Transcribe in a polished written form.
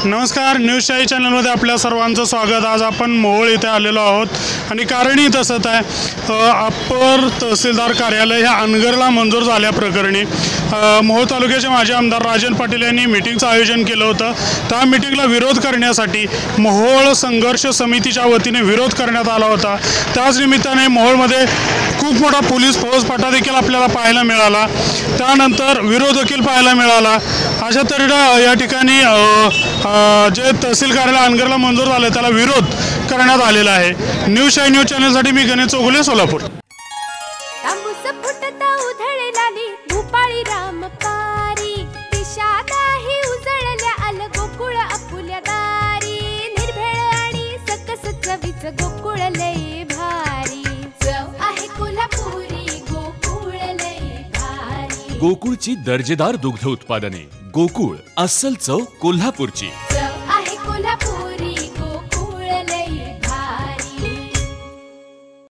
नमस्कार, न्यूज शाही चॅनलमध्ये आपल्या सर्वांचं स्वागत। आज आपण मोहोळ इथे आलेलो आहोत आणि कारणही तसंच आहे। अप्पर तहसीलदार कार्यालय ह्या अनगरला मंजूर झाल्याप्रकरणी मोहोळ तालुक्याचे माजी आमदार राजन पाटील यांनी मीटिंगचं आयोजन केलं होतं। त्या मीटिंगला विरोध करण्यासाठी मोहोळ संघर्ष समितीच्या वतीने विरोध करण्यात आला होता। त्याच निमित्ताने मोहोळमध्ये खूप मोठा पोलीस फौजफाटा देखील आपल्याला पाहायला मिळाला, त्यानंतर विरोध देखील पाहायला मिळाला। अशा तऱ्हेने या ठिकाणी जे तहसील कार्यालय अनगरला मंजूर झाले त्याला विरोध करण्यात आलेला आहे। न्यूज शाही न्यूज चॅनलसाठी मी गणेश चौगुले, सोलापूर। गोकुळ लय भारी चव आहे कोल्हापुरी, गोकुळ लय भारी। गोकुळची दर्जेदार दुग्ध उत्पादने, गोकुळ अस्सल चव कोल्हापूरची, चव आहे कोल्हापुरी।